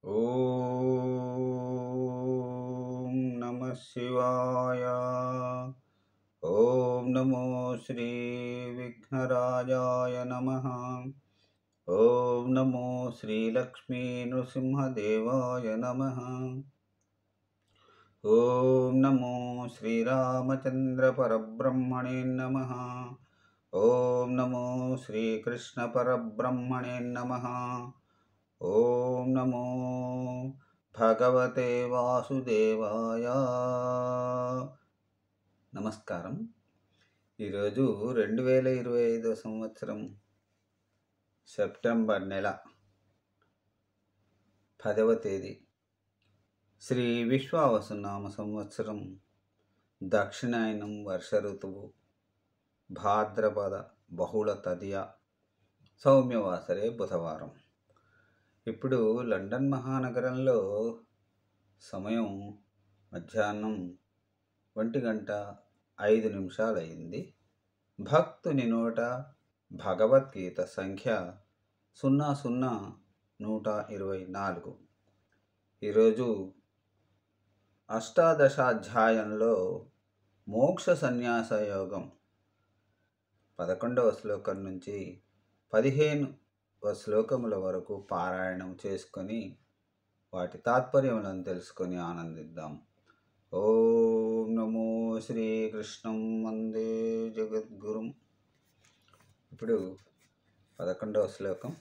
ఓం నమ శివాయ. ఓం నమో శ్రీ విఘ్నరాజాయ నమః. ఓం నమో శ్రీ లక్ష్మీ నృసింహదేవాయ నమః. ఓం నమో శ్రీరామచంద్ర పరబ్రహ్మణే నమః. ఓం నమో శ్రీకృష్ణ పరబ్రహ్మణే నమః. ఓం నమో భగవతే వాసుదేవాయ. నమస్కారం. ఈరోజు 2025 సంవత్సరం సెప్టెంబర్ నెల 10వ తేదీ, శ్రీ విశ్వావసునామ సంవత్సరం, దక్షిణాయనం, వర్ష ఋతువు, భాద్రపద బహుళ తదియ, సౌమ్యవాసరే, బుధవారం. ఇప్పుడు లండన్ మహానగరంలో సమయం మధ్యాహ్నం 1:05 అయింది. భక్తుని నోట భగవద్గీత సంఖ్య 00124. ఈరోజు అష్టాదశాధ్యాయంలో మోక్ష సన్యాస యోగం 11వ శ్లోకం నుంచి 15వ శ్లోకముల వరకు పారాయణం చేసుకొని వాటి తాత్పర్యములను తెలుసుకొని ఆనందిద్దాం. ఓం నమో శ్రీకృష్ణం వందే జగద్గురుం. ఇప్పుడు 11వ శ్లోకం.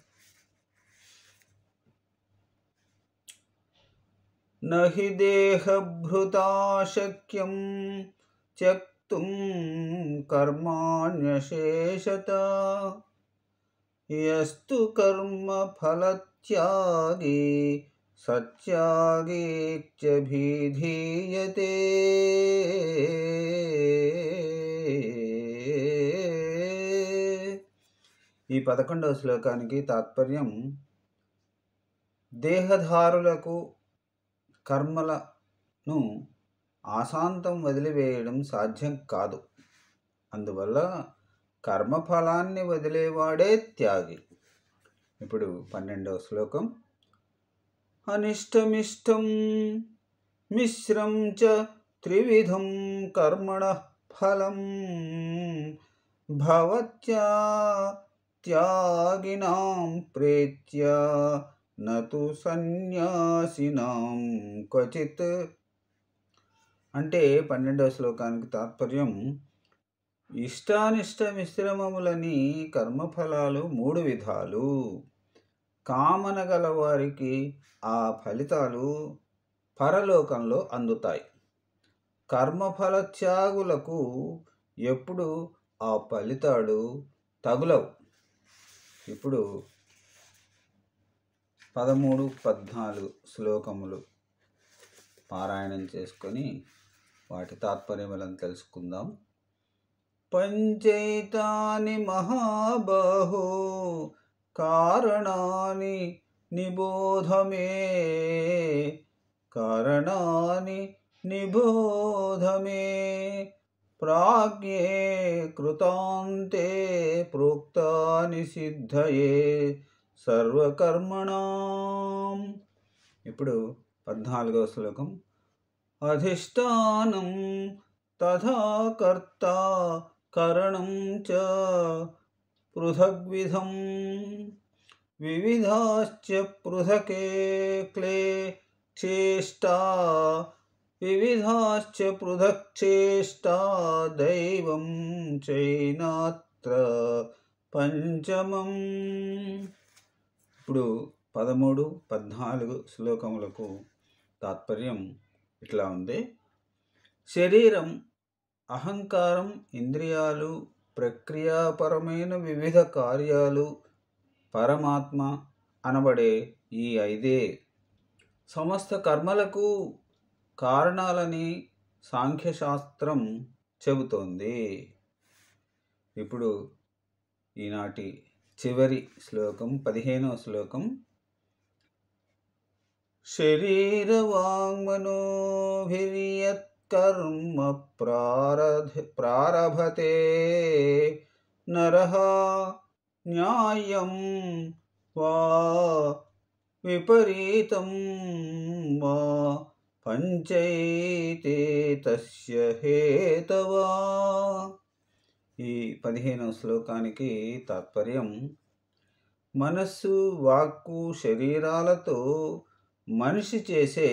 నహి దేహభృతా శక్యం త్యక్తుం కర్మాణ్యశేషత యస్తు కర్మ ఫలత్యాగి సత్యాగీత్యభిధీయతే. ఈ 11వ శ్లోకానికి తాత్పర్యం, దేహధారులకు కర్మలను ఆశాంతం వదిలివేయడం సాధ్యం కాదు. అందువల్ల కర్మఫలాన్ని వదిలేవాడే త్యాగి. ఇప్పుడు 12వ శ్లోకం. అనిష్టమిష్టం మిశ్రం చ త్రివిధం కర్మణః ఫలం భవత్యా త్యాగినాం ప్రేత్య నతు సన్యాసినాం క్వచిత్. అంటే 12వ శ్లోకానికి తాత్పర్యం, ఇష్టానిష్ట మిశ్రమములని కర్మఫలాలు 3 విధాలు. కామన గల వారికి ఆ ఫలితాలు పరలోకంలో అందుతాయి. కర్మఫల త్యాగులకు ఎప్పుడు ఆ ఫలితాలు తగులవు. ఇప్పుడు 13, 14 శ్లోకములు పారాయణం చేసుకొని వాటి తాత్పర్యములను తెలుసుకుందాం. పంచైతాని మహాబాహో కారణాని నిబోధమే ప్రాజ్ఞే కృతాంతే ప్రోక్తాని సిద్ధయే సర్వకర్మణాం. ఇప్పుడు 14వ శ్లోకం. అధిష్టానం తథా కర్త కరణం చ పృథగ్విధం వివిధాశ్చ పృథకే చేష్టా దైవం చైనాత్ర పంచమం. ఇప్పుడు 13, 14 శ్లోకములకు తాత్పర్యం ఇట్లా ఉంది. శరీరం, అహంకారం, ఇంద్రియాలు, ప్రక్రియాపరమైన వివిధ కార్యాలు, పరమాత్మ అనబడే ఈ 5 సమస్త కర్మలకు కారణాలని సాంఖ్యశాస్త్రం చెబుతోంది. ఇప్పుడు ఈనాటి చివరి శ్లోకం 15వ శ్లోకం. శరీరవాంగ్మనోభిర్యత్కర్మ ప్రారభతే నరః న్యాయం వా విపరీతం వా పంచైతే తస్య హేతవా. ఈ 15వ శ్లోకానికి తాత్పర్యం: మనస్సు, వాక్కు, శరీరాలతో మనిషి చేసే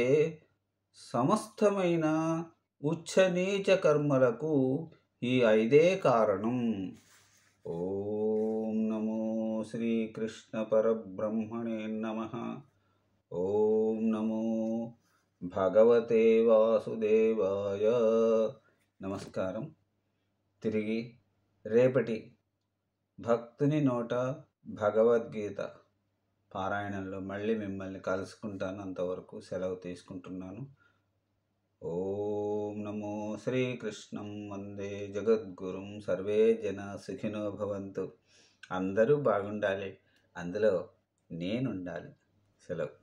సమస్తమైన ఉచ్చనీచ కర్మలకు ఈ 5 కారణం. ఓం నమో శ్రీకృష్ణ పరబ్రహ్మణే నమః. ఓం నమో భగవతే వాసుదేవాయ. నమస్కారం. తిరిగి రేపటి భక్తుని నోట భగవద్గీత పారాయణంలో మళ్ళీ మిమ్మల్ని కలుసుకుంటాను. అంతవరకు సెలవు తీసుకుంటున్నాను. ఓం నమో శ్రీకృష్ణం వందే జగద్గురుం. సర్వే జన సుఖినో భవంతు. అందరూ బాగుండాలి, అందులో నేనుండాలి. సెలవు.